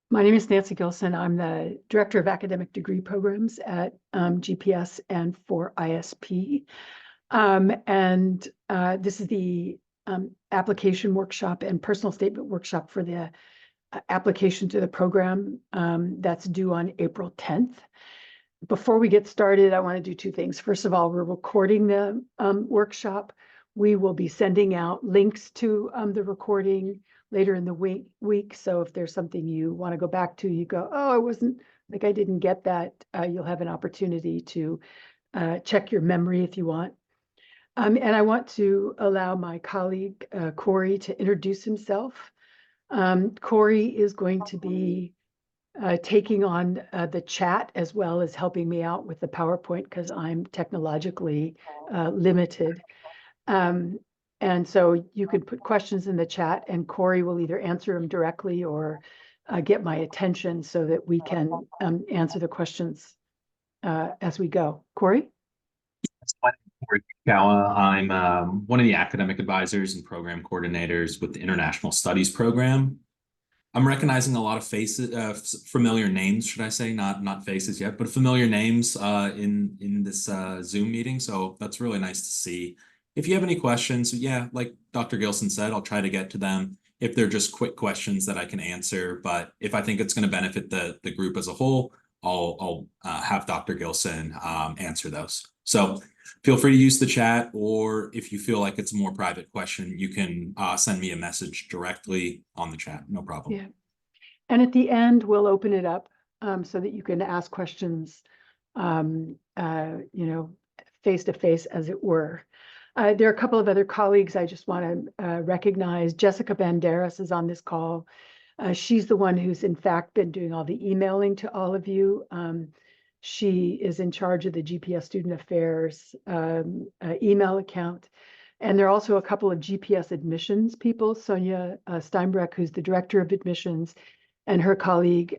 My name is Nancy Gilson. I'm the Director of Academic Degree Programs at GPS and for ISP. This is the application workshop and personal statement workshop for the application to the program that's due on April 10th. Before we get started, I want to do two things. First of all, we're recording the workshop. We will be sending out links to the recording later in the week. So if there's something you want to go back to, you go, oh, I didn't get that. You'll have an opportunity to check your memory if you want. And I want to allow my colleague, Corey, to introduce himself. Corey is going to be taking on the chat as well as helping me out with the PowerPoint because I'm technologically limited. And so you can put questions in the chat and Corey will either answer them directly or get my attention so that we can answer the questions as we go. Corey? My name is Corey Kawa. I'm one of the academic advisors and program coordinators with the International Studies program. I'm recognizing a lot of faces, familiar names, should I say, not faces yet, but familiar names in this Zoom meeting. So that's really nice to see. If you have any questions, yeah, like Dr. Gilson said, I'll try to get to them if they're just quick questions that I can answer. But if I think it's going to benefit the group as a whole, I'll have Dr. Gilson answer those. So feel free to use the chat, or if you feel like it's a more private question, you can send me a message directly on the chat. No problem. Yeah. And at the end, we'll open it up so that you can ask questions, face to face, as it were. There are a couple of other colleagues I just want to recognize. Jessica Banderas is on this call. She's the one who's in fact been doing all the emailing to all of you. She is in charge of the GPS Student Affairs email account. And there are also a couple of GPS admissions people, Sonia Steinbreck, who's the director of admissions, and her colleague,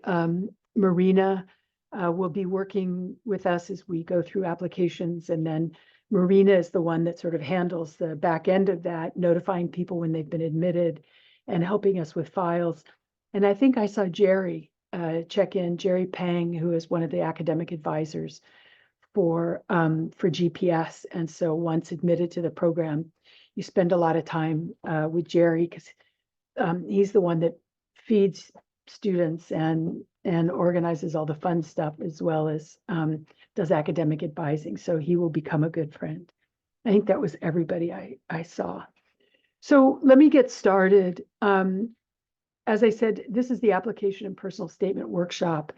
Marina, will be working with us as we go through applications. And then Marina is the one that sort of handles the back end of that, notifying people when they've been admitted and helping us with files. And I think I saw Jerry check in, Jerry Pang, who is one of the academic advisors for GPS. And so once admitted to the program, you spend a lot of time with Jerry because he's the one that feeds students and organizes all the fun stuff as well as does academic advising. So he will become a good friend. I think that was everybody I saw. So let me get started. As I said, this is the application and personal statement workshop.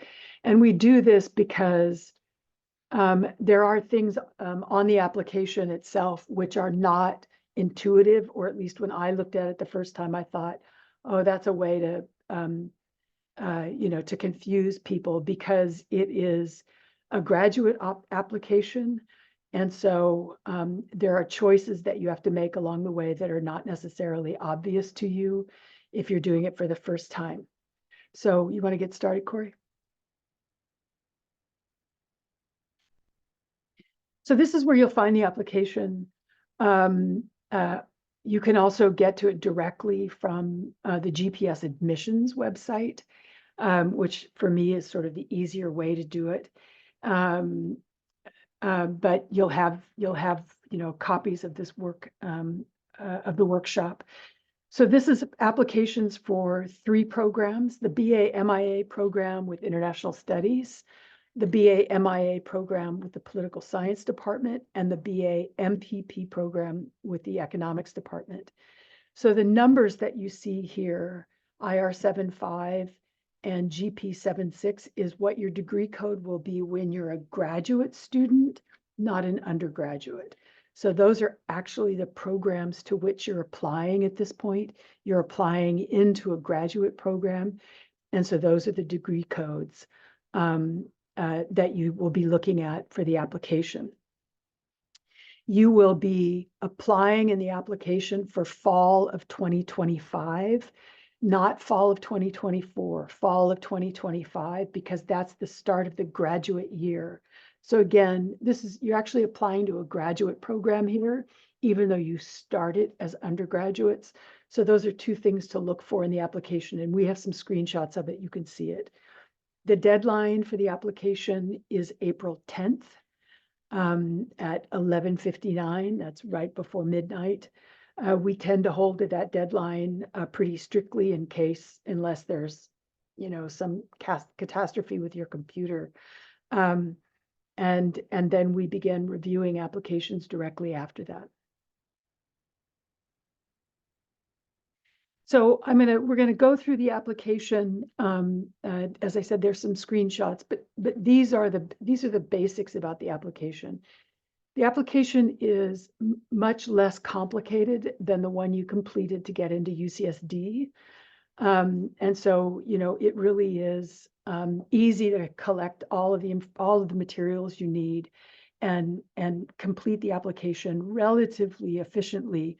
And we do this because there are things on the application itself which are not intuitive, or at least when I looked at it the first time, I thought, oh, that's a way to to confuse people because it is a graduate application. And so there are choices that you have to make along the way that are not necessarily obvious to you if you're doing it for the first time. So you want to get started, Corey? So this is where you'll find the application. You can also get to it directly from the GPS admissions website, which for me is sort of the easier way to do it. But you'll have copies of this work of the workshop. So this is applications for 3 programs: the BA-MIA program with International Studies, the BA-MIA program with the Political Science Department, and the BA-MPP program with the Economics Department. So the numbers that you see here, IR75 and GP76, is what your degree code will be when you're a graduate student, not an undergraduate. So those are actually the programs to which you're applying at this point. You're applying into a graduate program. And so those are the degree codes that you will be looking at for the application. You will be applying in the application for fall of 2025, not fall of 2024, fall of 2025, because that's the start of the graduate year. So again, you're actually applying to a graduate program here, even though you started as undergraduates. So those are two things to look for in the application, and we have some screenshots of it. You can see it. The deadline for the application is April 10th at 11:59. That's right before midnight. We tend to hold to that deadline pretty strictly unless there's, some catastrophe with your computer. And then we begin reviewing applications directly after that. So we're gonna go through the application. As I said, there's some screenshots, but these are the basics about the application. The application is much less complicated than the one you completed to get into UCSD. And so, it really is easy to collect all of the materials you need and complete the application relatively efficiently.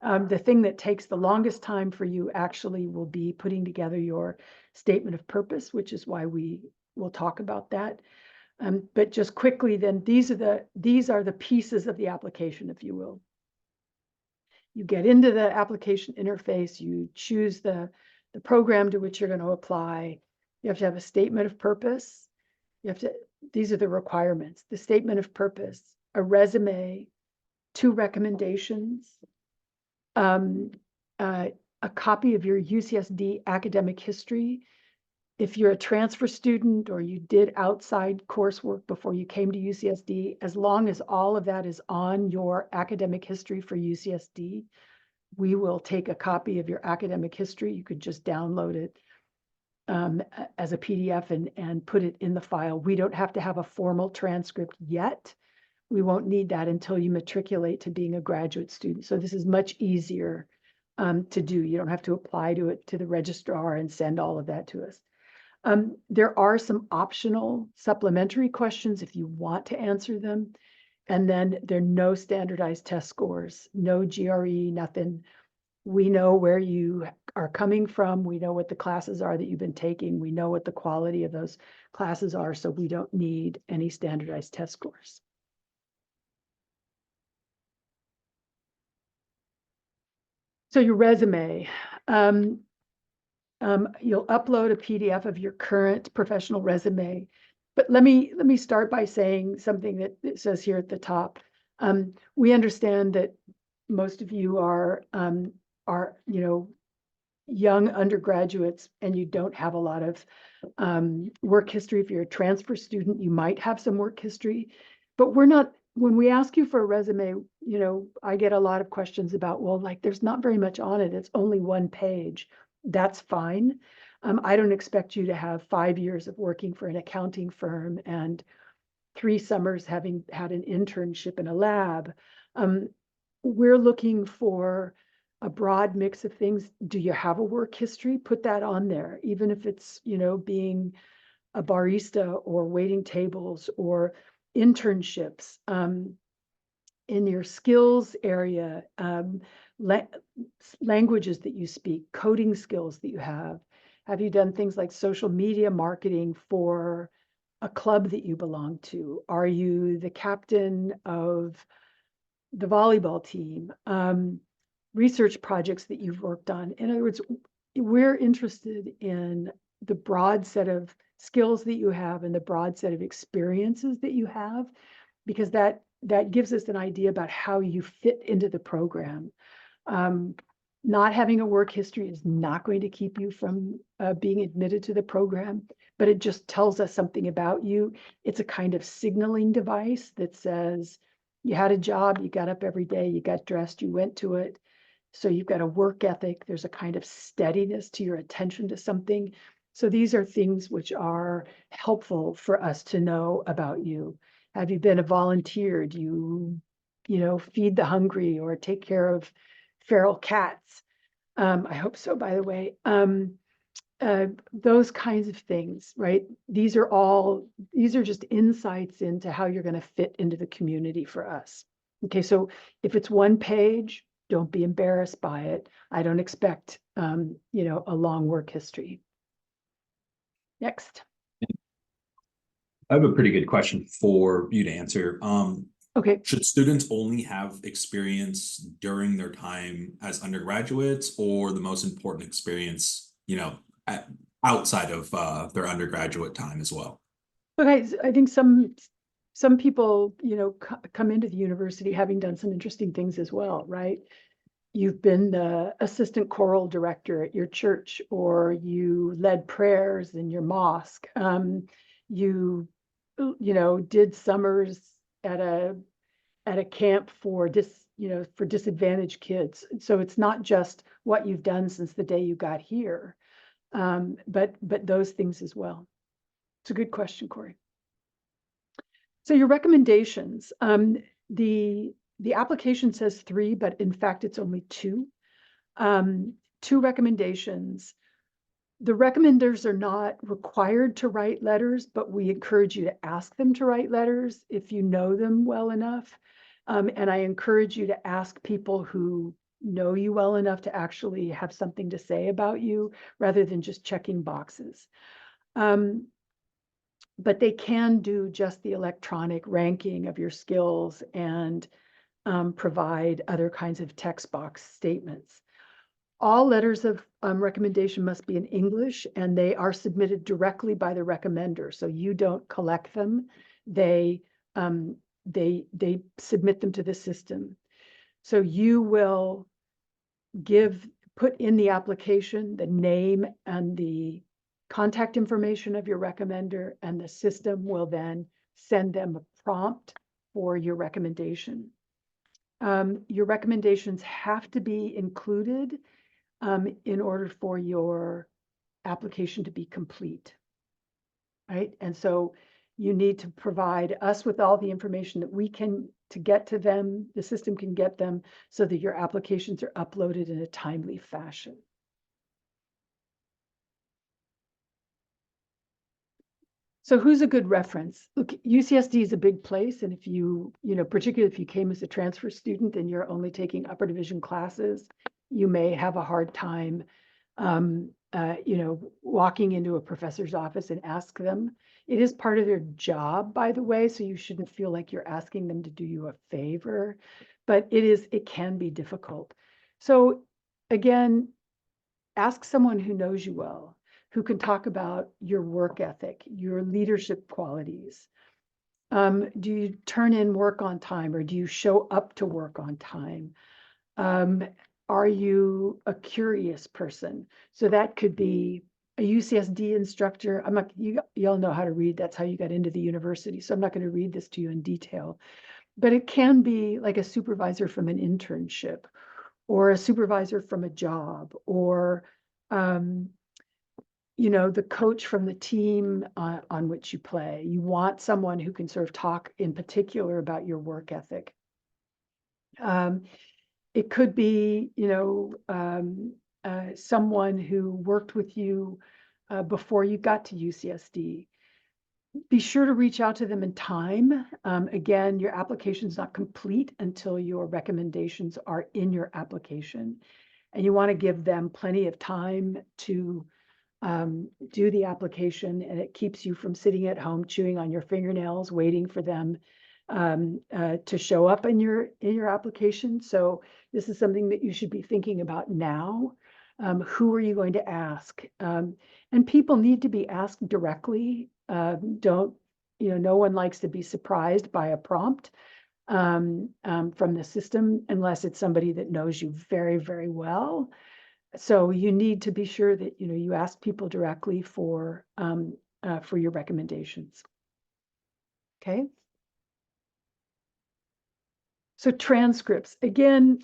The thing that takes the longest time for you actually will be putting together your statement of purpose, which is why we will talk about that. But just quickly, then these are the pieces of the application, if you will. You get into the application interface, you choose the program to which you're going to apply. You have to have a statement of purpose. These are the requirements: the statement of purpose, a resume, 2 recommendations, a copy of your UCSD academic history. If you're a transfer student or you did outside coursework before you came to UCSD, as long as all of that is on your academic history for UCSD, we will take a copy of your academic history. You could just download it as a PDF and put it in the file. We don't have to have a formal transcript yet. We won't need that until you matriculate to being a graduate student. So this is much easier to do. You don't have to apply to the registrar and send all of that to us. There are some optional supplementary questions if you want to answer them. And then there are no standardized test scores, no GRE, nothing. We know where you are coming from. We know what the classes are that you've been taking. We know what the quality of those classes are, so we don't need any standardized test scores. So your resume, you'll upload a PDF of your current professional resume. But let me start by saying something that it says here at the top. We understand that most of you are young undergraduates and you don't have a lot of work history. If you're a transfer student, you might have some work history, but when we ask you for a resume, I get a lot of questions about, well, like there's not very much on it. It's only 1 page. That's fine. I don't expect you to have 5 years of working for an accounting firm and 3 summers having had an internship in a lab. We're looking for a broad mix of things. Do you have a work history? Put that on there, even if it's, being a barista or waiting tables or internships. In your skills area, languages that you speak, coding skills that you have. Have you done things like social media marketing for a club that you belong to? Are you the captain of the volleyball team? Research projects that you've worked on. In other words, we're interested in the broad set of skills that you have and the broad set of experiences that you have, because that gives us an idea about how you fit into the program. Not having a work history is not going to keep you from being admitted to the program, but it just tells us something about you. It's a kind of signaling device that says you had a job, you got up every day, you got dressed, you went to it. So you've got a work ethic. There's a kind of steadiness to your attention to something. So these are things which are helpful for us to know about you. Have you been a volunteer? Do you, feed the hungry or take care of feral cats? I hope so, by the way. Those kinds of things, right? These are just insights into how you're going to fit into the community for us. Okay, so if it's 1 page, don't be embarrassed by it. I don't expect, a long work history. Next. I have a pretty good question for you to answer. Okay, Should students only have experience during their time as undergraduates, or the most important experience, outside of their undergraduate time as well? okay. I think some people, come into the university having done some interesting things as well, right? You've been the assistant choral director at your church, or you led prayers in your mosque. You, did summers at a camp for for disadvantaged kids. So it's not just what you've done since the day you got here, but those things as well. It's a good question, Corey. So your recommendations, the application says 3, but in fact it's only 2. 2 recommendations. The recommenders are not required to write letters, but we encourage you to ask them to write letters if you know them well enough. And I encourage you to ask people who know you well enough to actually have something to say about you rather than just checking boxes. But they can do just the electronic ranking of your skills and provide other kinds of text box statements. All letters of recommendation must be in English, and they are submitted directly by the recommender. So you don't collect them. They submit them to the system. So you will put in the application the name and the contact information of your recommender, and the system will then send them a prompt for your recommendation. Your recommendations have to be included in order for your application to be complete, right? And so you need to provide us with all the information that we can to get to them, the system can get them, so that your applications are uploaded in a timely fashion. So who's a good reference? Look, UCSD is a big place, and if particularly if you came as a transfer student and you're only taking upper division classes, you may have a hard time walking into a professor's office and ask them. It is part of their job, by the way, so you shouldn't feel like you're asking them to do you a favor, but it can be difficult. So again, ask someone who knows you well, who can talk about your work ethic, your leadership qualities. Do you turn in work on time, or do you show up to work on time? Are you a curious person? So that could be a UCSD instructor. I'm not, you all know how to read. That's how you got into the university. So I'm not going to read this to you in detail, but it can be like a supervisor from an internship, or a supervisor from a job, or, the coach from the team on which you play. You want someone who can sort of talk in particular about your work ethic. It could be, someone who worked with you before you got to UCSD. Be sure to reach out to them in time. Again, your application is not complete until your recommendations are in your application. And you want to give them plenty of time to do the application, and it keeps you from sitting at home chewing on your fingernails, waiting for them to show up in your application. So this is something that you should be thinking about now. Who are you going to ask? And people need to be asked directly. No one likes to be surprised by a prompt from the system unless it's somebody that knows you very, very well. So you need to be sure that you ask people directly for your recommendations. Okay. So transcripts, again,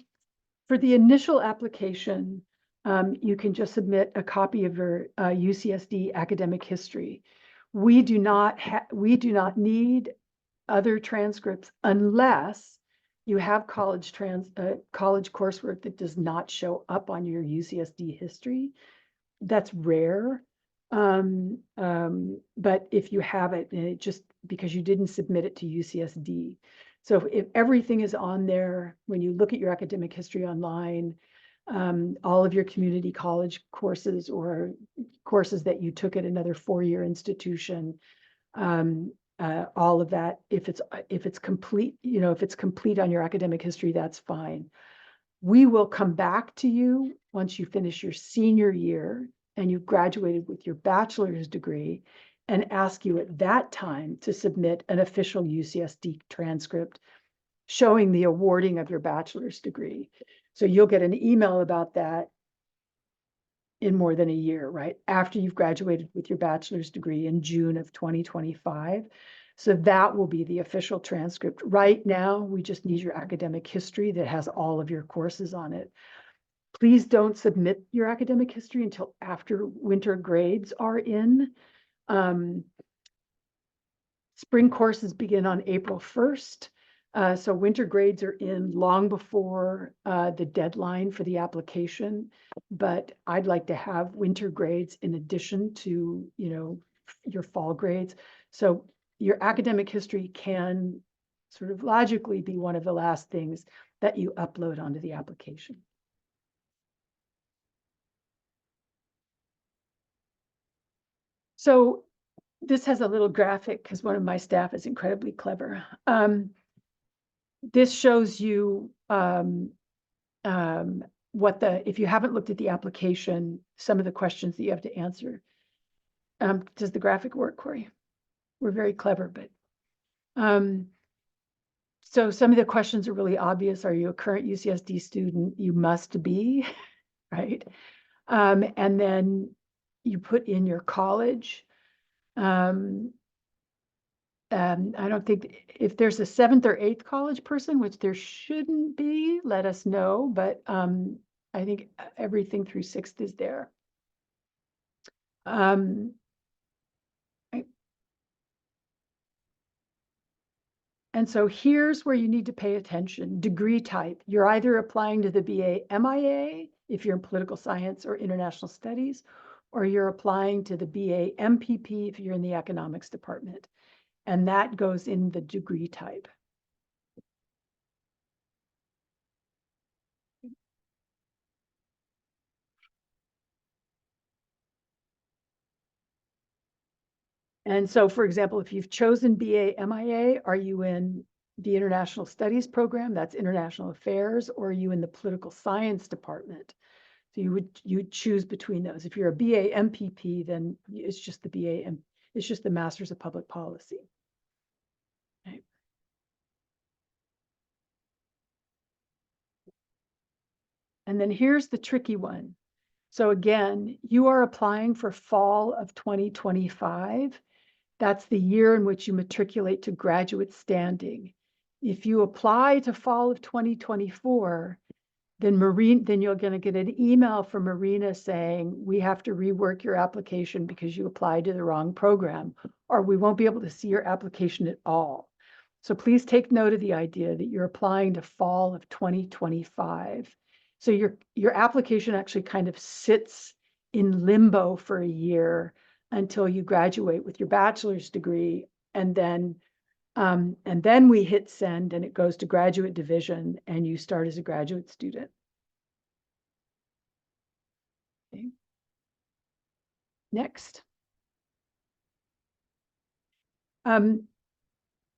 for the initial application, you can just submit a copy of your UCSD academic history. We do not need other transcripts unless you have college coursework that does not show up on your UCSD history. That's rare. But if you have it, and it just because you didn't submit it to UCSD. So if everything is on there, when you look at your academic history online, all of your community college courses or courses that you took at another 4-year institution, all of that. If it's complete, if it's complete on your academic history, that's fine. We will come back to you once you finish your senior year and you've graduated with your bachelor's degree and ask you at that time to submit an official UCSD transcript showing the awarding of your bachelor's degree. So you'll get an email about that in more than a year, right? After you've graduated with your bachelor's degree in June of 2025. So that will be the official transcript. Right now, we just need your academic history that has all of your courses on it. Please don't submit your academic history until after winter grades are in. Spring courses begin on April 1st. So winter grades are in long before the deadline for the application, but I'd like to have winter grades in addition to, your fall grades. So your academic history can sort of logically be one of the last things that you upload onto the application. So this has a little graphic because one of my staff is incredibly clever. This shows you if you haven't looked at the application, some of the questions that you have to answer. Does the graphic work, Corey? We're very clever, but so some of the questions are really obvious. Are you a current UCSD student? You must be, right? And then you put in your college. I don't think if there's a 7th or 8th college person, which there shouldn't be, let us know. But I think everything through 6th is there. And so here's where you need to pay attention. Degree type. You're either applying to the BA-MIA if you're in political science or international studies, or you're applying to the BA-MPP if you're in the economics department. And that goes in the degree type. And so, for example, if you've chosen BA-MIA, are you in the International Studies program? That's International Affairs, or are you in the Political Science department? So you choose between those. If you're a BA-MPP, then it's just the it's just the Masters of Public Policy. Okay. And then here's the tricky one. So again, you are applying for fall of 2025. That's the year in which you matriculate to graduate standing. If you apply to fall of 2024, then you're going to get an email from Marina saying, we have to rework your application because you applied to the wrong program, or we won't be able to see your application at all. So please take note of the idea that you're applying to fall of 2025. So your application actually kind of sits in limbo for a year until you graduate with your bachelor's degree, and then we hit send and it goes to graduate division and you start as a graduate student. Okay. Next.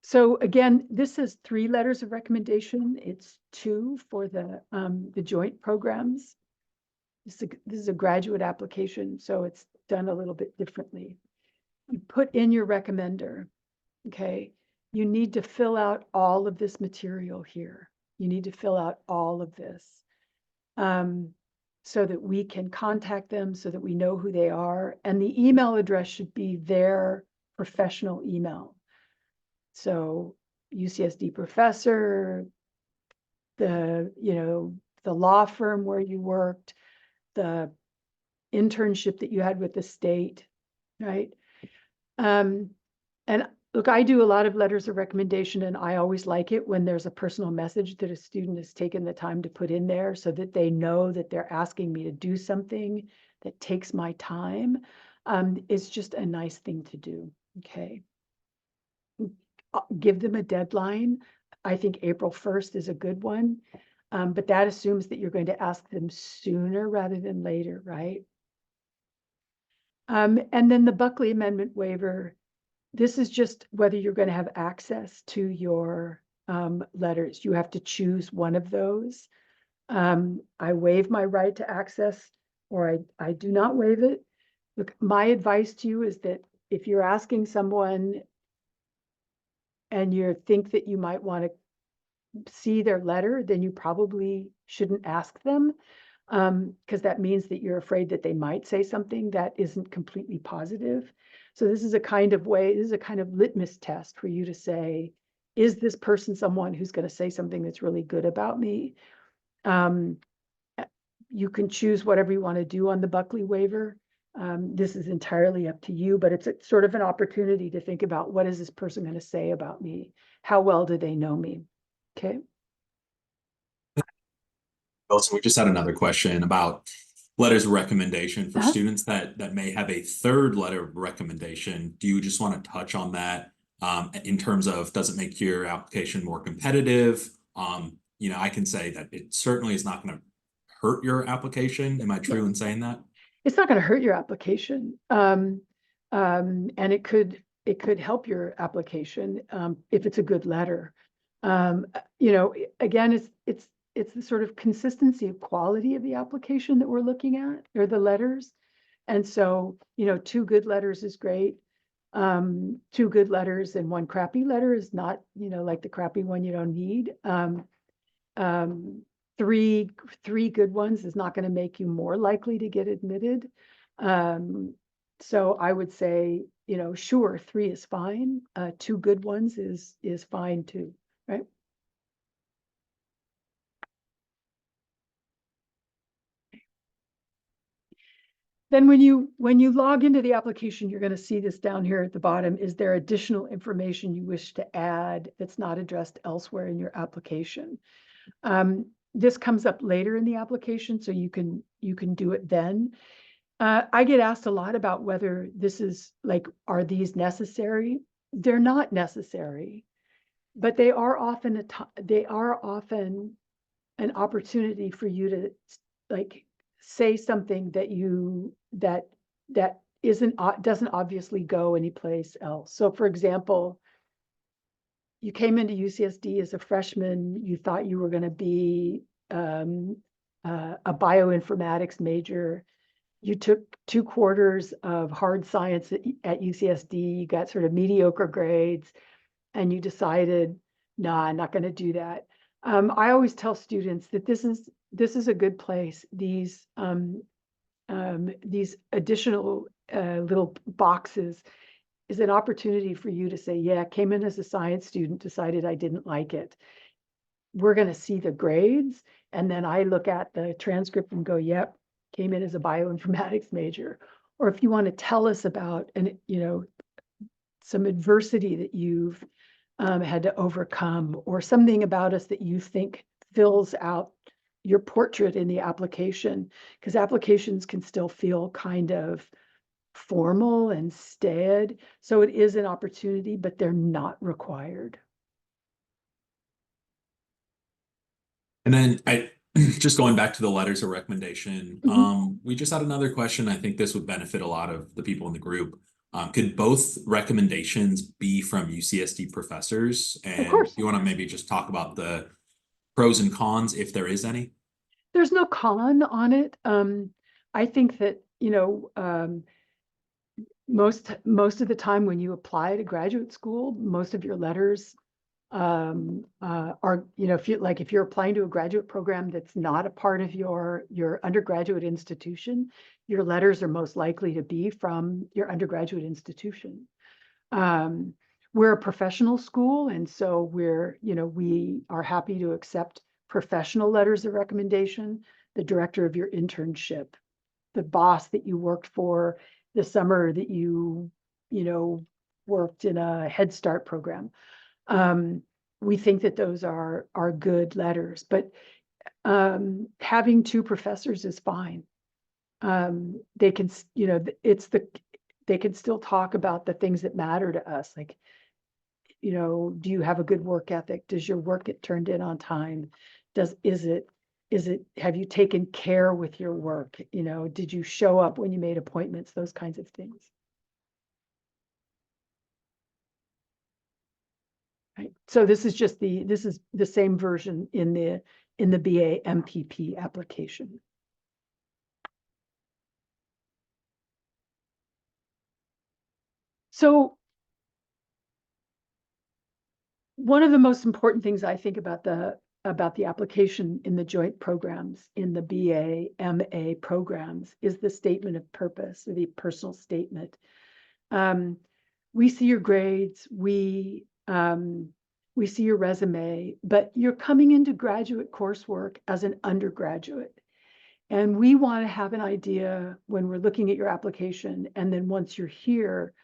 So again, this is 3 letters of recommendation. It's 2 for the joint programs. This is a graduate application, so it's done a little bit differently. You put in your recommender, okay? You need to fill out all of this material here. You need to fill out all of this so that we can contact them, so that we know who they are. And the email address should be their professional email. So UCSD professor, the law firm where you worked, the internship that you had with the state, right? And look, I do a lot of letters of recommendation, and I always like it when there's a personal message that a student has taken the time to put in there so that they know that they're asking me to do something that takes my time. It's just a nice thing to do, okay? Give them a deadline. I think April 1st is a good one, but that assumes that you're going to ask them sooner rather than later, right? And then the Buckley Amendment waiver, this is just whether you're going to have access to your letters. You have to choose one of those. I waive my right to access, or I do not waive it. Look, my advice to you is that if you're asking someone and you think that you might want to see their letter, then you probably shouldn't ask them, because that means that you're afraid that they might say something that isn't completely positive. So this is a kind of litmus test for you to say, is this person someone who's going to say something that's really good about me? You can choose whatever you want to do on the Buckley waiver. This is entirely up to you, but it's sort of an opportunity to think about, what is this person going to say about me? How well do they know me? Okay. Also, we just had another question about letters of recommendation for Uh-huh. students that may have a third letter of recommendation. Do you just want to touch on that in terms of, does it make your application more competitive? I can say that it certainly is not going to hurt your application. Am I Yeah. true in saying that? It's not going to hurt your application. And it could help your application if it's a good letter. Again, it's the sort of consistency of quality of the application that we're looking at, or the letters. And so, 2 good letters is great. 2 good letters and 1 crappy letter is not, like the crappy one you don't need. Um, three good ones is not going to make you more likely to get admitted. So I would say, sure, 3 is fine. 2 good ones is fine too, right? Then when you log into the application, you're going to see this down here at the bottom. Is there additional information you wish to add that's not addressed elsewhere in your application? This comes up later in the application, so you can do it then. I get asked a lot about whether this is like, are these necessary? They're not necessary, but they are often an opportunity for you to like say something that doesn't obviously go anyplace else. So for example, you came into UCSD as a freshman, you thought you were going to be a bioinformatics major. You took 2 quarters of hard science at UCSD, you got sort of mediocre grades, and you decided, nah, I'm not going to do that. I always tell students that this is a good place. These additional little boxes is an opportunity for you to say, yeah, came in as a science student, decided I didn't like it. We're going to see the grades, and then I look at the transcript and go, yep, came in as a bioinformatics major. Or if you want to tell us about some adversity that you've had to overcome, or something about us that you think fills out your portrait in the application, because applications can still feel kind of formal and staid. So it is an opportunity, but they're not required. And then just going back to the letters of recommendation, we just had another question. I think this would benefit a lot of the people in the group. Could both recommendations be from UCSD professors? Of And course, you want to maybe just talk about the pros and cons, if there is any? there's no con on it. I think that, most of the time when you apply to graduate school, most of your letters are, if you're applying to a graduate program that's not a part of your undergraduate institution, your letters are most likely to be from your undergraduate institution. We're a professional school, and so we are happy to accept professional letters of recommendation. The director of your internship, the boss that you worked for the summer that you worked in a Head Start program. We think that those are good letters, but having 2 professors is fine. They can, they can still talk about the things that matter to us, like, do you have a good work ethic? Does your work get turned in on time? Have you taken care with your work? Did you show up when you made appointments? Those kinds of things. right? So this is just this is the same version in the BA-MPP application. So one of the most important things I think about the application in the joint programs, in the BA-MA programs, is the statement of purpose, or the personal statement. We see your grades, we see your resume, but you're coming into graduate coursework as an undergraduate. And we want to have an idea when we're looking at your application, and then once you're here,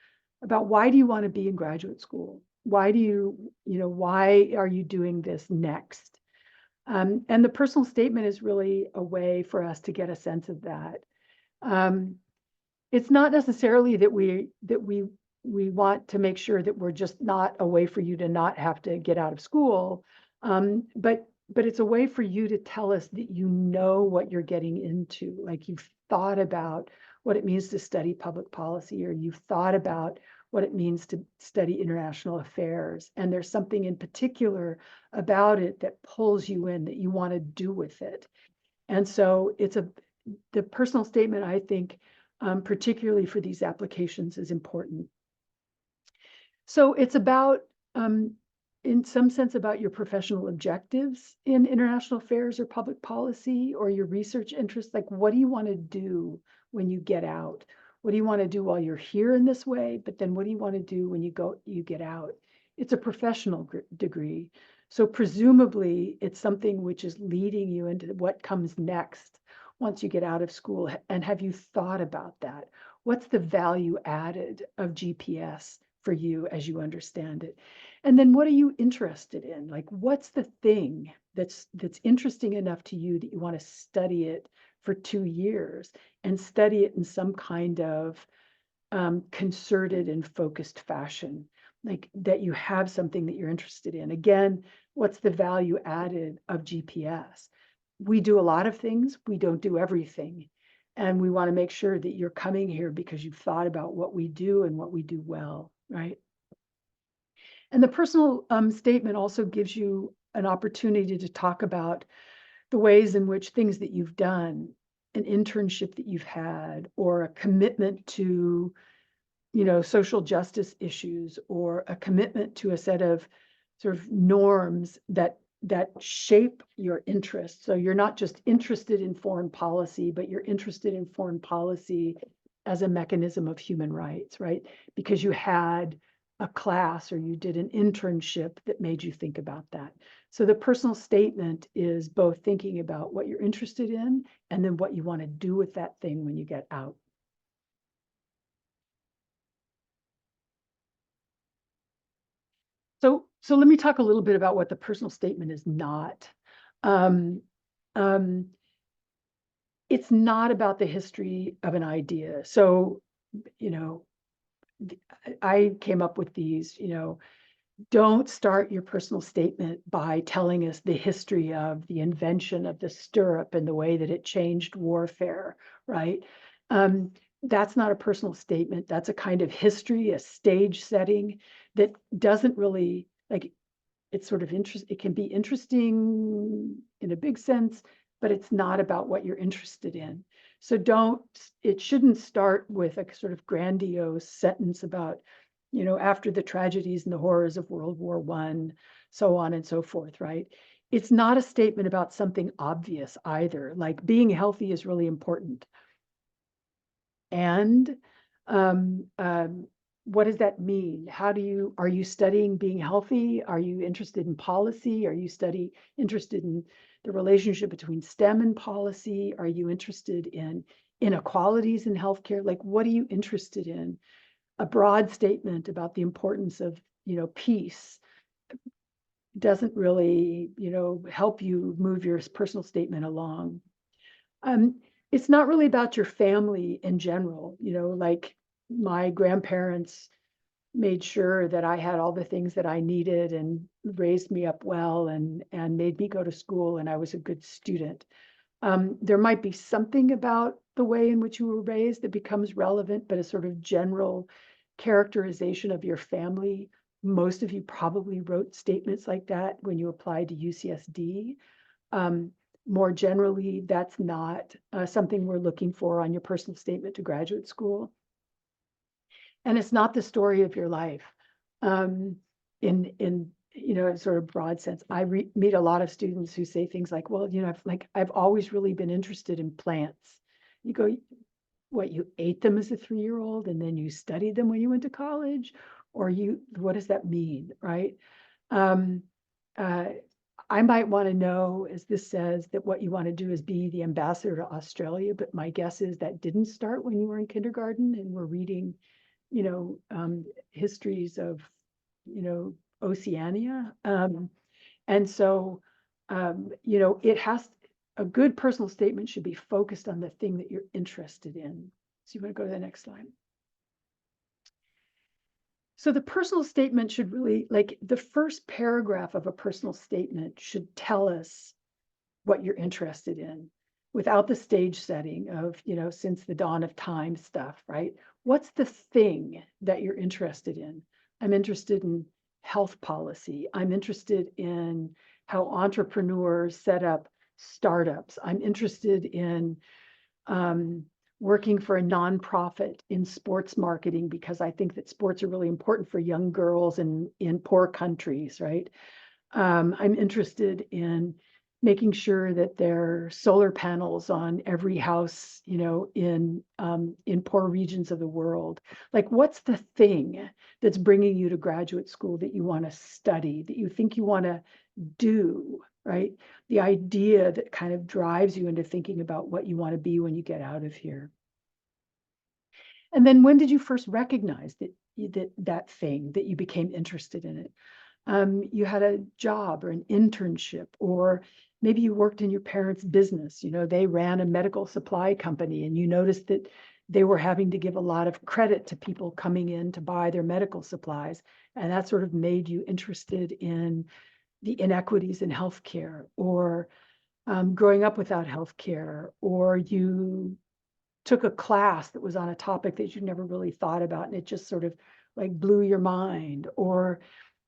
about why do you want to be in graduate school? Why do why are you doing this next? And the personal statement is really a way for us to get a sense of that. It's not necessarily that we want to make sure that we're just not a way for you to not have to get out of school, but it's a way for you to tell us that you know what you're getting into, like you've thought about what it means to study public policy, or you've thought about what it means to study international affairs, and there's something in particular about it that pulls you in, that you want to do with it. And so the personal statement, I think, particularly for these applications, is important. So it's about, in some sense, about your professional objectives in international affairs or public policy, or your research interests. Like, what do you want to do when you get out? What do you want to do while you're here in this way? But then what do you want to do when you get out? It's a professional degree. So presumably it's something which is leading you into what comes next once you get out of school. And have you thought about that? What's the value added of GPS for you as you understand it? And then what are you interested in? Like, what's the thing that's interesting enough to you that you want to study it for 2 years, and study it in some kind of concerted and focused fashion, like that you have something that you're interested in. Again, what's the value added of GPS? We do a lot of things, we don't do everything. And we want to make sure that you're coming here because you've thought about what we do and what we do well, right? And the personal statement also gives you an opportunity to talk about the ways in which things that you've done, an internship that you've had, or a commitment to, social justice issues, or a commitment to a set of sort of norms that shape your interests. So you're not just interested in foreign policy, but you're interested in foreign policy as a mechanism of human rights, right? Because you had a class or you did an internship that made you think about that. So the personal statement is both thinking about what you're interested in and then what you want to do with that thing when you get out. So let me talk a little bit about what the personal statement is not. Um, um, it's not about the history of an idea. So, I came up with these, don't start your personal statement by telling us the history of the invention of the stirrup and the way that it changed warfare, right? That's not a personal statement. That's a kind of history, a stage setting that doesn't really, like, it's sort of it can be interesting in a big sense, but it's not about what you're interested in. So it shouldn't start with a sort of grandiose sentence about, after the tragedies and the horrors of World War I, so on and so forth, right? It's not a statement about something obvious either, like being healthy is really important. And what does that mean? Are you studying being healthy? Are you interested in policy? Are you interested in the relationship between STEM and policy? Are you interested in inequalities in healthcare? Like, what are you interested in? A broad statement about the importance of, peace doesn't really, help you move your personal statement along. It's not really about your family in general, like my grandparents made sure that I had all the things that I needed and raised me up well and made me go to school, and I was a good student. There might be something about the way in which you were raised that becomes relevant, but a sort of general characterization of your family most of you probably wrote statements like that when you applied to UCSD. More generally, that's not something we're looking for on your personal statement to graduate school. And it's not the story of your life. In a sort of broad sense, I meet a lot of students who say things like, well, I've always really been interested in plants. You go, what, you ate them as a 3-year-old and then you studied them when you went to college? Or what does that mean, right? I might want to know, as this says, that what you want to do is be the ambassador to Australia, but my guess is that didn't start when you were in kindergarten and were reading, histories of, Oceania. And so, a good personal statement should be focused on the thing that you're interested in. So you want to go to the next slide. So the personal statement should really, like, the first paragraph of a personal statement should tell us what you're interested in without the stage setting of, since the dawn of time stuff, right? What's the thing that you're interested in? I'm interested in health policy. I'm interested in how entrepreneurs set up startups. I'm interested in working for a nonprofit in sports marketing because I think that sports are really important for young girls in poor countries, right? I'm interested in making sure that there are solar panels on every house, in poor regions of the world. Like, what's the thing that's bringing you to graduate school that you want to study, that you think you want to do, right? The idea that kind of drives you into thinking about what you want to be when you get out of here. And then when did you first recognize that thing, that you became interested in it? You had a job or an internship, or maybe you worked in your parents' business. They ran a medical supply company and you noticed that they were having to give a lot of credit to people coming in to buy their medical supplies. And that sort of made you interested in the inequities in healthcare, or growing up without healthcare, or you took a class that was on a topic that you never really thought about and it just sort of like blew your mind, or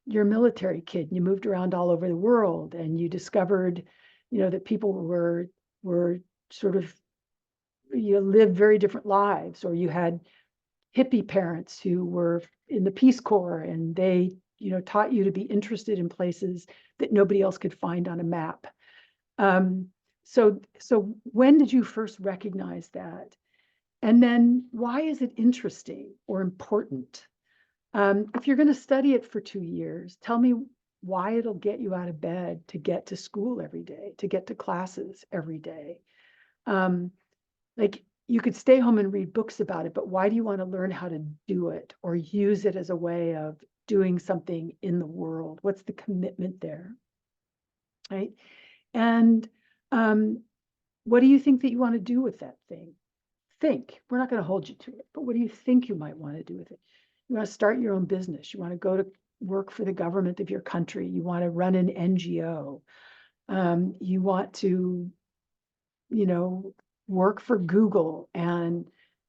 you're a military kid and you moved around all over the world and you discovered, that people were sort of, lived very different lives, or you had hippie parents who were in the Peace Corps and they, taught you to be interested in places that nobody else could find on a map. So when did you first recognize that? And then why is it interesting or important? If you're going to study it for 2 years, tell me why it'll get you out of bed to get to school every day, to get to classes every day. Like, you could stay home and read books about it, but why do you want to learn how to do it or use it as a way of doing something in the world? What's the commitment there, right? And what do you think that you want to do with that thing? Think. We're not going to hold you to it, but what do you think you might want to do with it? You want to start your own business. You want to go to work for the government of your country. You want to run an NGO. You want to, work for Google and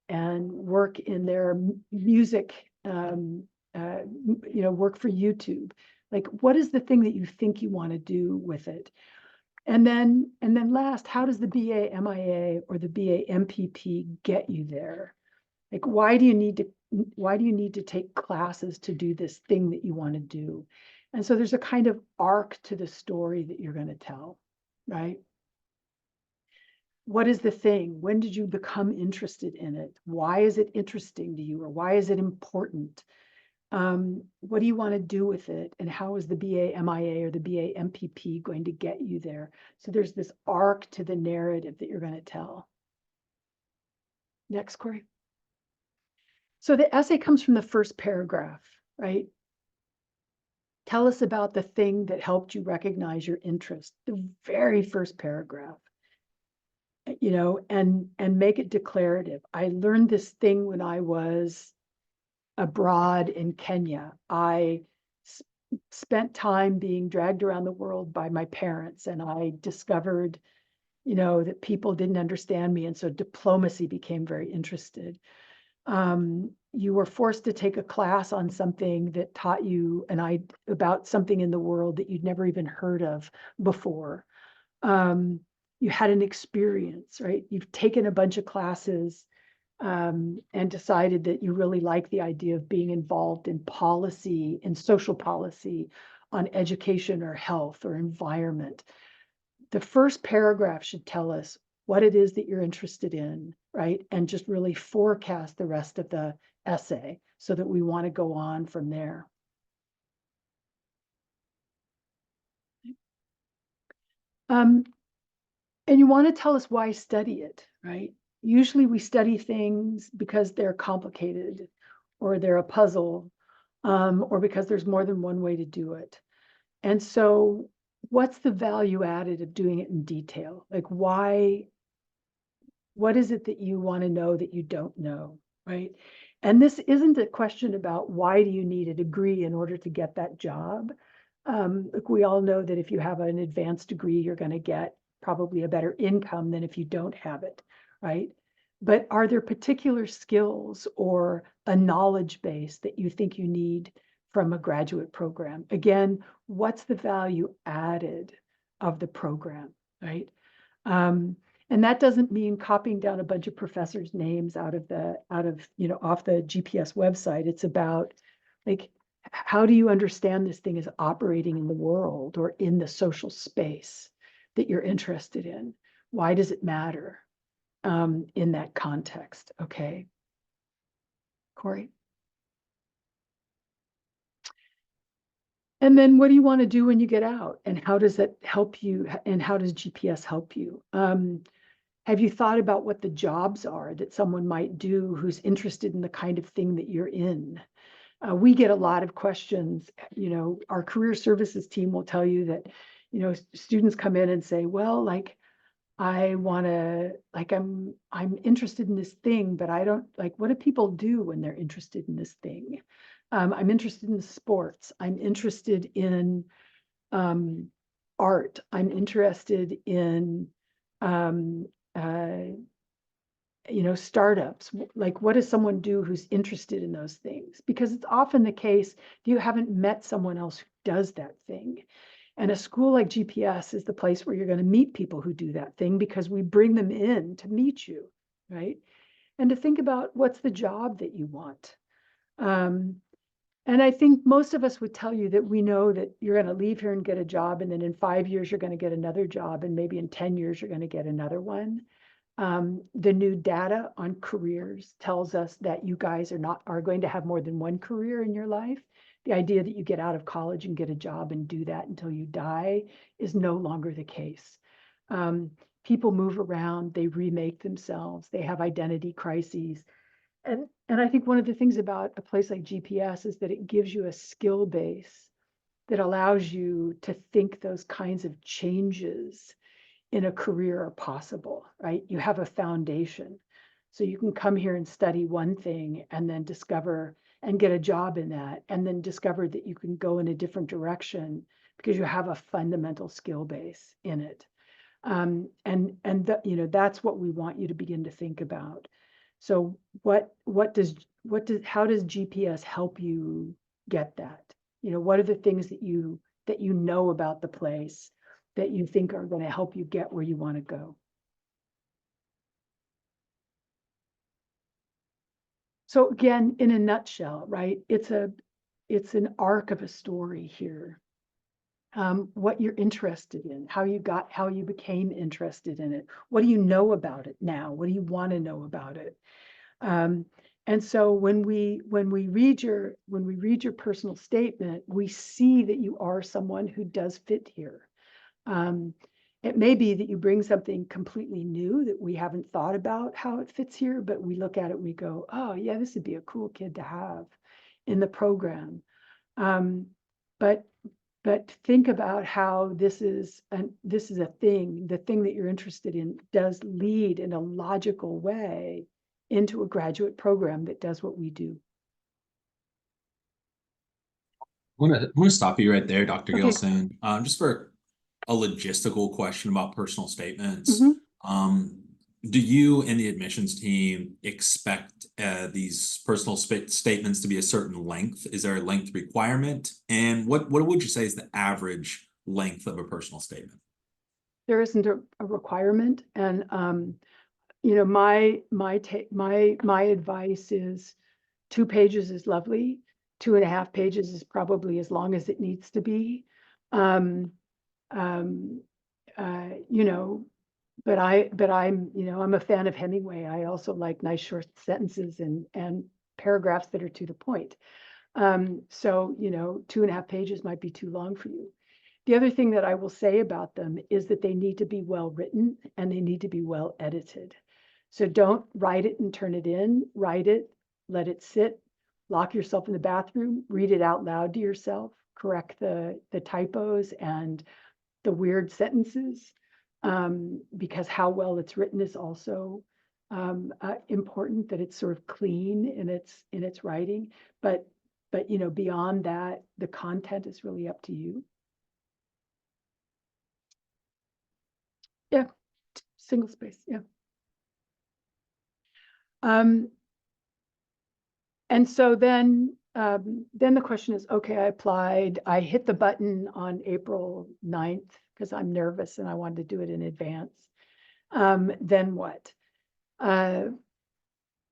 work in their music, work for YouTube. Like, what is the thing that you think you want to do with it? And then last, how does the BA-MIA or the BA-MPP get you there? Like, why do you need to take classes to do this thing that you want to do? And so there's a kind of arc to the story that you're going to tell, right? What is the thing? When did you become interested in it? Why is it interesting to you, or why is it important? What do you want to do with it? And how is the BA-MIA or the BA-MPP going to get you there? So there's this arc to the narrative that you're going to tell. Next, Corey. So the essay comes from the first paragraph, right? Tell us about the thing that helped you recognize your interest, the very first paragraph, and make it declarative. I learned this thing when I was abroad in Kenya. I spent time being dragged around the world by my parents, and I discovered, that people didn't understand me, and so diplomacy became very interested. you were forced to take a class on something that taught you about something in the world that you'd never even heard of before. You had an experience, right? You've taken a bunch of classes and decided that you really like the idea of being involved in policy, in social policy, on education or health or environment. The first paragraph should tell us what it is that you're interested in, right? And just really forecast the rest of the essay so that we want to go on from there. And you want to tell us why study it, right? Usually we study things because they're complicated or they're a puzzle, or because there's more than one way to do it. And so what's the value added of doing it in detail? Like what is it that you want to know that you don't know, right? And this isn't a question about why do you need a degree in order to get that job. Like we all know that if you have an advanced degree, you're going to get probably a better income than if you don't have it, right? But are there particular skills or a knowledge base that you think you need from a graduate program? Again, what's the value added of the program, right? And that doesn't mean copying down a bunch of professors' names off the GPS website. It's about like, how do you understand this thing is operating in the world or in the social space that you're interested in? Why does it matter in that context? Okay. Corey? And then what do you want to do when you get out? And how does that help you? And how does GPS help you? Have you thought about what the jobs are that someone might do who's interested in the kind of thing that you're in? We get a lot of questions. Our career services team will tell you that, students come in and say, well, like, I want to, like, I'm interested in this thing, but I don't, like, what do people do when they're interested in this thing? I'm interested in sports. I'm interested in art. I'm interested in, um, startups. Like, what does someone do who's interested in those things? Because it's often the case that you haven't met someone else who does that thing. And a school like GPS is the place where you're going to meet people who do that thing because we bring them in to meet you, right? And to think about what's the job that you want. And I think most of us would tell you that we know that you're going to leave here and get a job, and then in 5 years, you're going to get another job, and maybe in 10 years, you're going to get another one. The new data on careers tells us that you guys are going to have more than one career in your life. The idea that you get out of college and get a job and do that until you die is no longer the case. People move around, they remake themselves, they have identity crises. And I think one of the things about a place like GPS is that it gives you a skill base that allows you to think those kinds of changes in a career are possible, right? You have a foundation. So you can come here and study one thing and then discover and get a job in that, and then discover that you can go in a different direction because you have a fundamental skill base in it. That's what we want you to begin to think about. So how does GPS help you get that? What are the things that you know about the place that you think are going to help you get where you want to go? So again, in a nutshell, right? It's an arc of a story here. What you're interested in, how you became interested in it. What do you know about it now? What do you want to know about it? And so when we read your personal statement, we see that you are someone who does fit here. It may be that you bring something completely new that we haven't thought about how it fits here, but we look at it and we go, oh yeah, this would be a cool kid to have in the program. But think about how this is a thing, the thing that you're interested in does lead in a logical way into a graduate program that does what we do. I'm gonna stop you right there, Dr. Okay. Gilson. Just for a logistical question about personal statements. Mm-hmm. do you and the admissions team expect these personal statements to be a certain length? Is there a length requirement? And what would you say is the average length of a personal statement? There isn't a requirement, and you know, my advice is 2 pages is lovely. 2.5 pages is probably as long as it needs to be. Um, you know, but I'm, you know, I'm a fan of Hemingway. I also like nice short sentences and paragraphs that are to the point. So, you know, 2.5 pages might be too long for you. The other thing that I will say about them is that they need to be well written and they need to be well edited. So don't write it and turn it in. Write it, let it sit, lock yourself in the bathroom, read it out loud to yourself, correct the typos and the weird sentences, because how well it's written is also important, that it's sort of clean in its writing. But you know, beyond that, the content is really up to you. Yeah, single space, yeah. And so then the question is, okay, I applied, I hit the button on April 9th because I'm nervous and I wanted to do it in advance. Then what?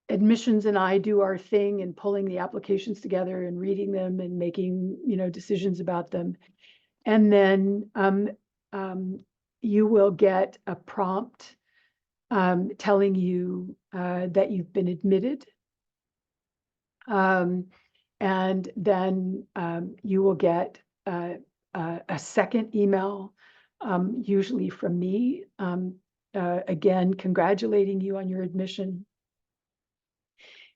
Admissions and I do our thing in pulling the applications together and reading them and making, you know, decisions about them. And then you will get a prompt telling you that you've been admitted. And then you will get a second email, usually from me, again, congratulating you on your admission.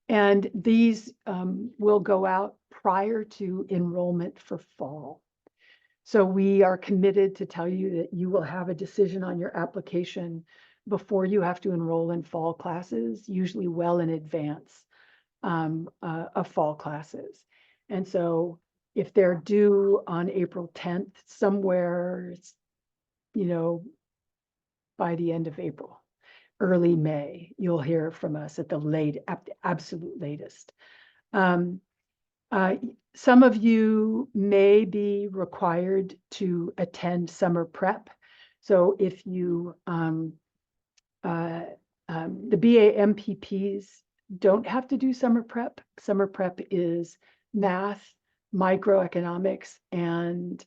And these will go out prior to enrollment for fall. So we are committed to tell you that you will have a decision on your application before you have to enroll in fall classes, usually well in advance of fall classes. And so if they're due on April 10th, somewhere, you know, by the end of April, early May, you'll hear from us at the absolute latest. Some of you may be required to attend summer prep. So if you, the BA-MPPs don't have to do summer prep. Summer prep is math, microeconomics, and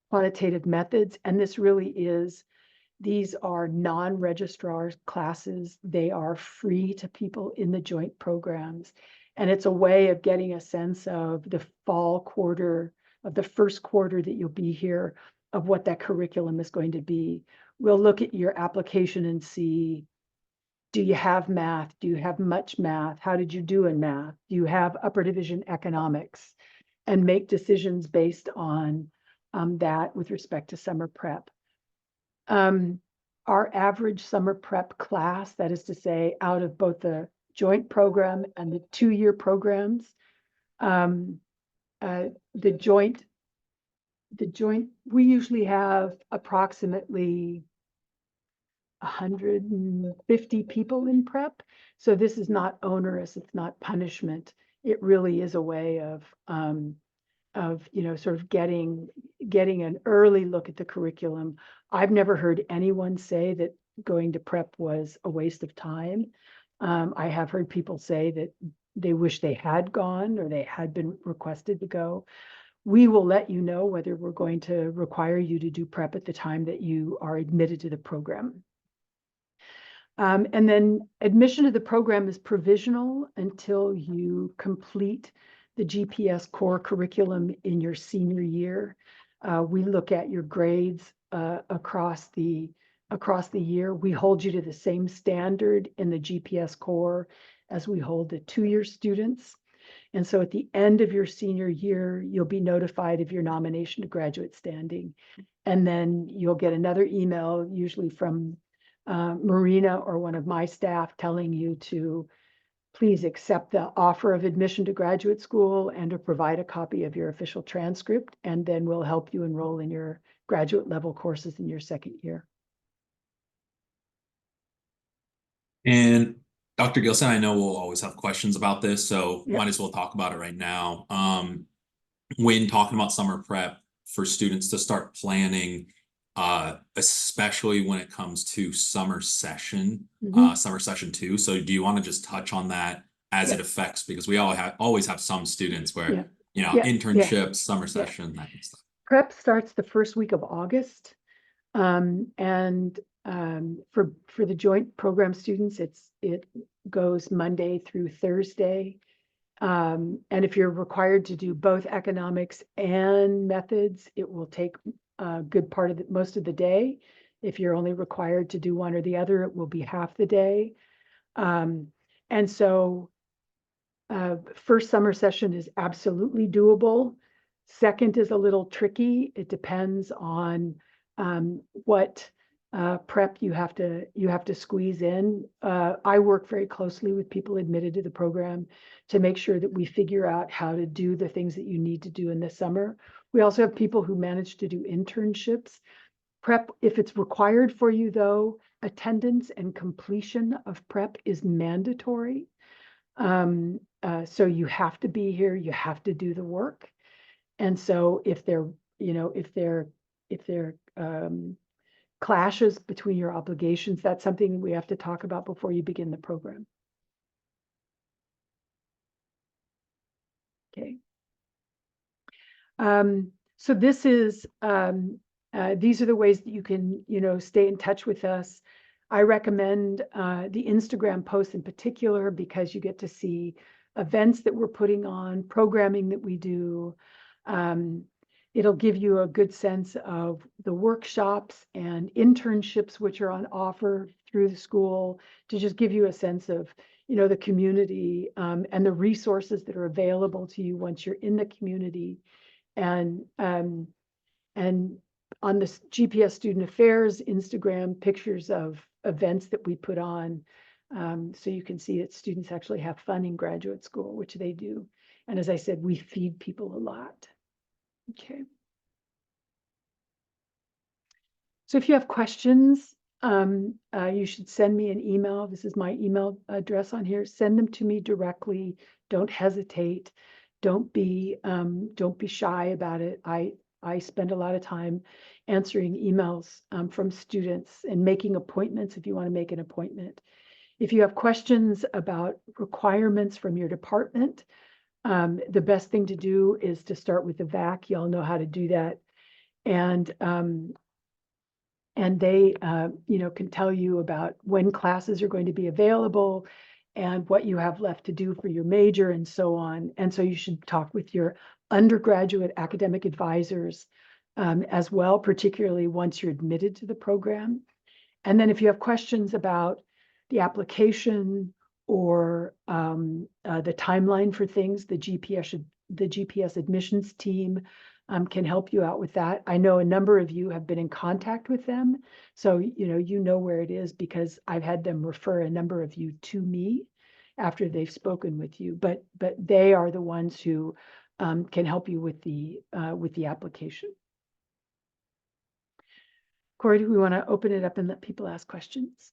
quantitative methods. And this really is, these are non-registrar classes. They are free to people in the joint programs. And it's a way of getting a sense of the fall quarter, of the first quarter that you'll be here, of what that curriculum is going to be. We'll look at your application and see, do you have math? Do you have much math? How did you do in math? Do you have upper division economics? And make decisions based on that with respect to summer prep. Our average summer prep class, that is to say, out of both the joint program and the 2-year programs, the joint, we usually have approximately 150 people in prep. So this is not onerous, it's not punishment. It really is a way of you know, sort of getting an early look at the curriculum. I've never heard anyone say that going to prep was a waste of time. I have heard people say that they wish they had gone or they had been requested to go. We will let you know whether we're going to require you to do prep at the time that you are admitted to the program. And then admission to the program is provisional until you complete the GPS core curriculum in your senior year. We look at your grades across the year. We hold you to the same standard in the GPS core as we hold the 2-year students. And so at the end of your senior year, you'll be notified of your nomination to graduate standing. And then you'll get another email, usually from Marina or one of my staff, telling you to please accept the offer of admission to graduate school and to provide a copy of your official transcript, and then we'll help you enroll in your graduate level courses in your second year. And Dr. Gilson, I know we'll always have questions about this, so Yep. might as well talk about it right now. When talking about summer prep for students to start planning, especially when it comes to Mhm. summer session 2. So do you want to just touch on that as it Yep. affects, because we always have some students where, Yep. Yep. Yeah. internships, summer Yeah. session, that kind of stuff. Prep starts the first week of August. And for the joint program students, it goes Monday through Thursday. And if you're required to do both economics and methods, it will take a good part of most of the day. If you're only required to do one or the other, it will be half the day. And so first summer session is absolutely doable. Second is a little tricky. It depends on what prep you have to squeeze in. I work very closely with people admitted to the program to make sure that we figure out how to do the things that you need to do in the summer. We also have people who manage to do internships. Prep, if it's required for you though, attendance and completion of prep is mandatory. So you have to be here, you have to do the work. And so if there, if there clashes between your obligations, that's something we have to talk about before you begin the program. Okay. So this is, these are the ways that you can, stay in touch with us. I recommend the Instagram posts in particular because you get to see events that we're putting on, programming that we do. It'll give you a good sense of the workshops and internships which are on offer through the school to just give you a sense of, the community and the resources that are available to you once you're in the community. And on this GPS Student Affairs Instagram, pictures of events that we put on. So you can see that students actually have fun in graduate school, which they do. And as I said, we feed people a lot. Okay. So if you have questions, you should send me an email. This is my email address on here. Send them to me directly. Don't hesitate. Don't be shy about it. I spend a lot of time answering emails from students and making appointments if you want to make an appointment. If you have questions about requirements from your department, the best thing to do is to start with the VAC. Y'all know how to do that. And they, can tell you about when classes are going to be available and what you have left to do for your major and so on. And so you should talk with your undergraduate academic advisors as well, particularly once you're admitted to the program. And then if you have questions about the application or the timeline for things, the GPS admissions team can help you out with that. I know a number of you have been in contact with them. So, you know where it is because I've had them refer a number of you to me after they've spoken with you, but they are the ones who can help you with the application. Corey, do we want to open it up and let people ask questions?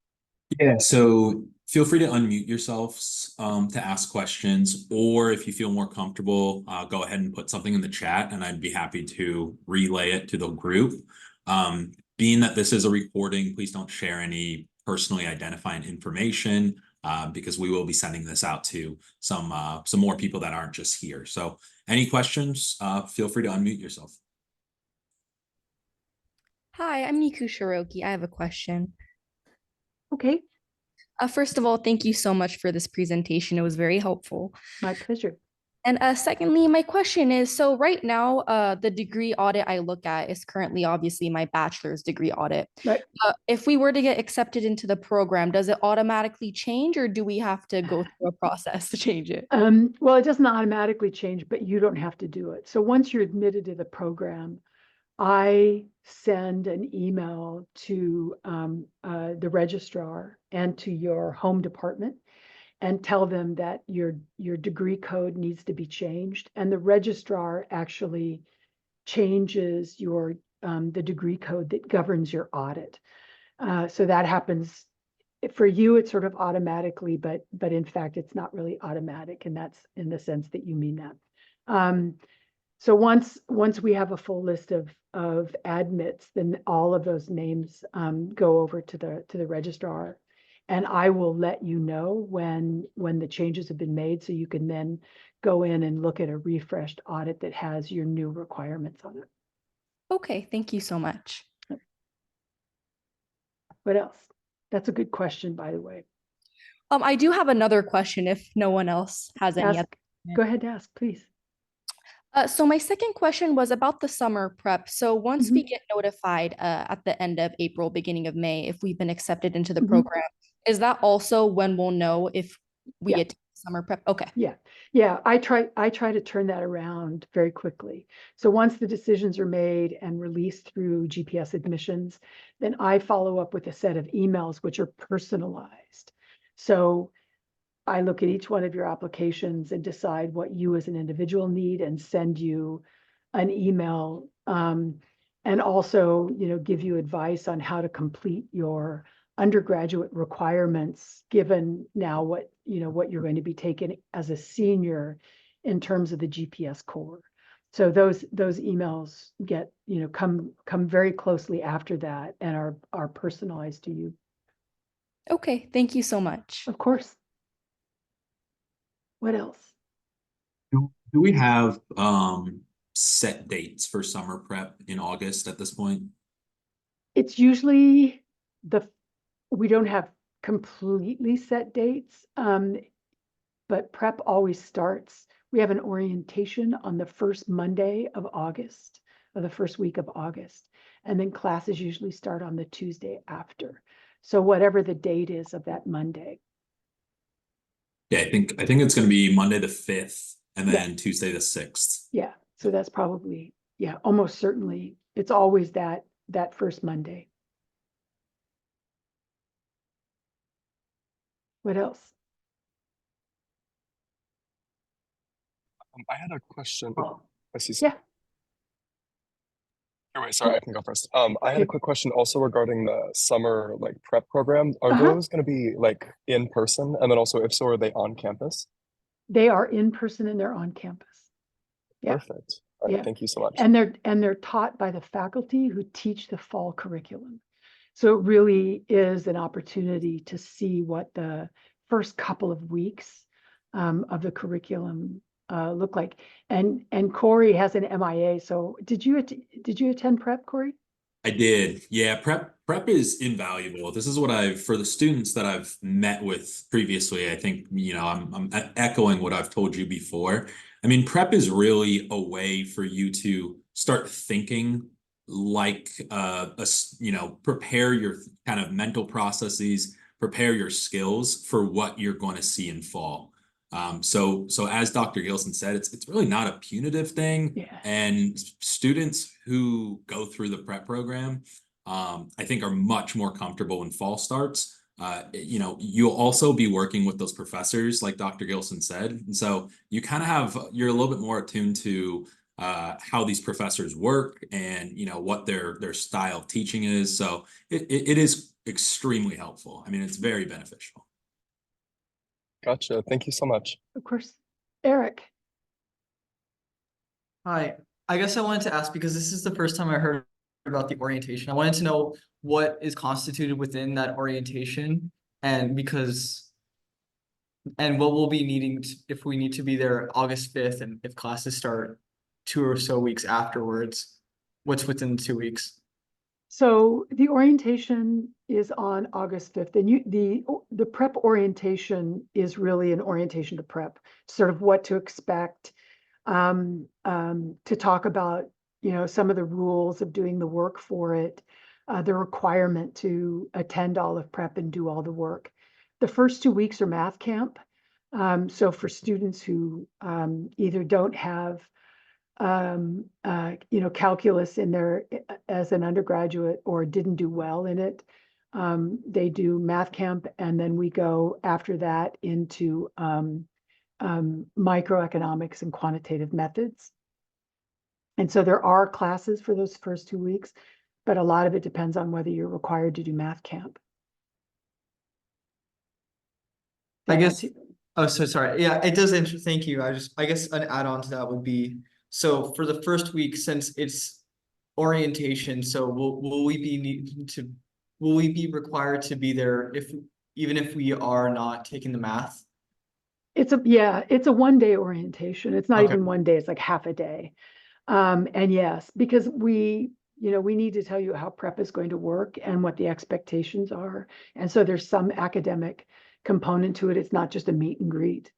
Yeah, so feel free to unmute yourselves to ask questions, or if you feel more comfortable, go ahead and put something in the chat, and I'd be happy to relay it to the group. Being that this is a recording, please don't share any personally identifying information because we will be sending this out to some more people that aren't just here. So any questions, feel free to unmute yourself. Hi, I'm Niku Shiroki. I have a question. Okay, First of all, thank you so much for this presentation. It was very helpful. my pleasure. And secondly, my question is, so right now, the degree audit I look at is currently obviously my bachelor's degree audit. Right. If we were to get accepted into the program, does it automatically change or do we have to go through a process to change it? Well, it doesn't automatically change, but you don't have to do it. So once you're admitted to the program, I send an email to the registrar and to your home department and tell them that your degree code needs to be changed. And the registrar actually changes the degree code that governs your audit. So that happens for you, it's sort of automatically, but in fact, it's not really automatic, and that's in the sense that you mean that. So once we have a full list of admits, then all of those names go over to the registrar, and I will let you know when the changes have been made, so you can then go in and look at a refreshed audit that has your new requirements on it. Okay, thank you so much. What else? That's a good question, by the way. I do have another question if no one else has any. Go ahead, ask, please. So my second question was about the summer prep. So once we get notified at the end of April, beginning of May, if we've been accepted into the program, is that also when we'll know if we get to summer prep? Okay. Yeah. I try to turn that around very quickly. So once the decisions are made and released through GPS admissions, then I follow up with a set of emails which are personalized. So I look at each one of your applications and decide what you as an individual need and send you an email, and also, give you advice on how to complete your undergraduate requirements, given now what you're going to be taking as a senior in terms of the GPS core. So those emails get, come very closely after that and are personalized to you. Okay, thank you so much. Of course. What else? Do we have set dates for summer prep in August at this point? It's usually we don't have completely set dates, but prep always starts. We have an orientation on the first Monday of August, or the first week of August, and then classes usually start on the Tuesday after. So whatever the date is of that Monday. Yeah, I think it's going to be Monday the 5th and then Tuesday the 6th. Yeah, so that's probably, almost certainly. It's always that first Monday. What else? I had a question. I see. Yeah. Anyway, sorry, I can go first. I had a quick question also regarding the summer prep program. Are those going to be in person? And then also, if so, are they on campus? They are in person and they're on campus. Yeah. Perfect. All right, thank you so much. And they're taught by the faculty who teach the fall curriculum. So it really is an opportunity to see what the first couple of weeks of the curriculum look like. And Corey has an MIA. So did you attend prep, Corey? I did. Yeah, prep is invaluable. This is what for the students that I've met with previously, I think, I'm echoing what I've told you before. I mean, prep is really a way for you to start thinking prepare your kind of mental processes, prepare your skills for what you're going to see in fall. So as Dr. Gilson said, it's really not a punitive thing. Yeah. And students who go through the prep program, I think are much more comfortable when fall starts. You'll also be working with those professors, like Dr. Gilson said. And so you're a little bit more attuned to how these professors work and, what their style of teaching is. So it is extremely helpful. I mean, it's very beneficial. Gotcha. Thank you so much. Of course. Eric. Hi. I guess I wanted to ask, because this is the first time I heard about the orientation. I wanted to know what is constituted within that orientation, and what we'll be needing if we need to be there August 5th, and if classes start 2 or so weeks afterwards, what's within the 2 weeks? So the orientation is on August 5th, and the prep orientation is really an orientation to prep, sort of what to expect, to talk about, some of the rules of doing the work for it, the requirement to attend all of prep and do all the work. The first 2 weeks are math camp. So for students who either don't have calculus in there as an undergraduate or didn't do well in it, they do math camp, and then we go after that into microeconomics and quantitative methods. And so there are classes for those first 2 weeks, but a lot of it depends on whether you're required to do math camp. I that guess, answer- oh, so sorry. Yeah, it does answer. Thank you. I guess an add-on to that would be, so for the first week, since it's orientation, so will we be needing to, will we be required to be there even if we are not taking the math? It's a 1 day orientation. It's not Okay. even 1 day, it's like half a day. And yes, because we need to tell you how prep is going to work and what the expectations are. And so there's some academic component to it. It's not just a meet and greet.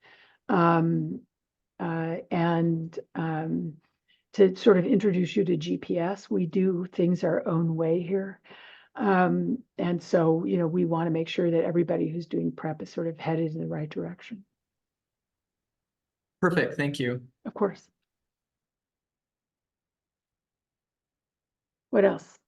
To sort of introduce you to GPS, we do things our own way here. And so, we want to make sure that everybody who's doing prep is sort of headed in the right direction. Perfect. Thank you. Of course. What else?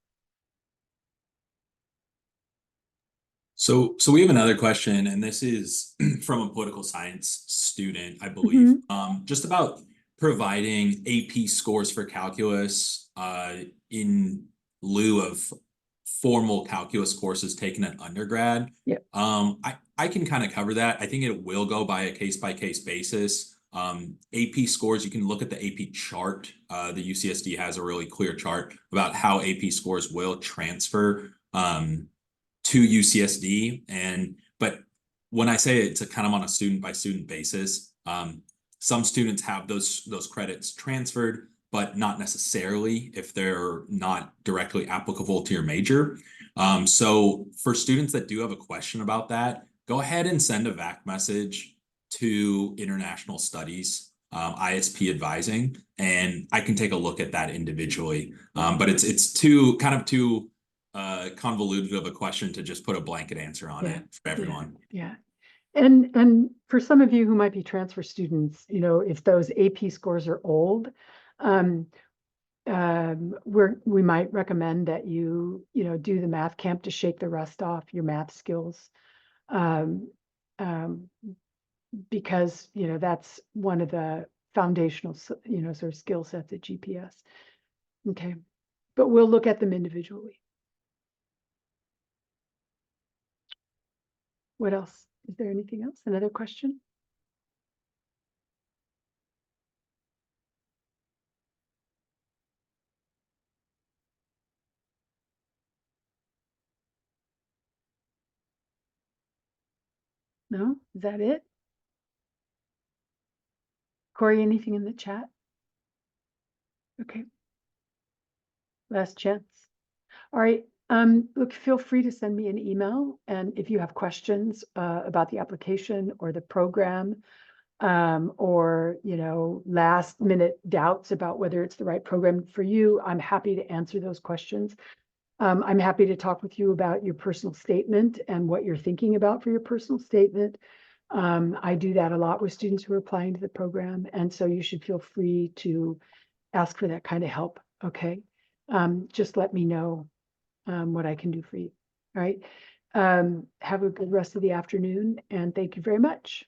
So we have another question, and this is from a political science student, I believe, just about providing AP scores for calculus in lieu of formal calculus courses taken at undergrad. Yep. I can kind of cover that. I think it will go by a case-by-case basis. AP scores, you can look at the AP chart. The UCSD has a really clear chart about how AP scores will transfer to UCSD. But when I say it's a kind of on a student by student basis, some students have those credits transferred, but not necessarily if they're not directly applicable to your major. So for students that do have a question about that, go ahead and send a VAC message to International Studies, ISP advising, and I can take a look at that individually. But it's too convoluted of a question to just put a blanket answer on it for everyone. Yeah. And for some of you who might be transfer students, if those AP scores are old, we might recommend that you do the math camp to shake the rust off your math skills, because that's one of the foundational sort of skill sets at GPS. Okay, but we'll look at them individually. What else? Is there anything else? Another question? No? Is that it? Corey, anything in the chat? Okay. Last chance. All right. Look, feel free to send me an email. And if you have questions about the application or the program, or, last minute doubts about whether it's the right program for you, I'm happy to answer those questions. I'm happy to talk with you about your personal statement and what you're thinking about for your personal statement. I do that a lot with students who are applying to the program. And so you should feel free to ask for that kind of help. Okay. Just let me know what I can do for you. All right. Have a good rest of the afternoon, and thank you very much.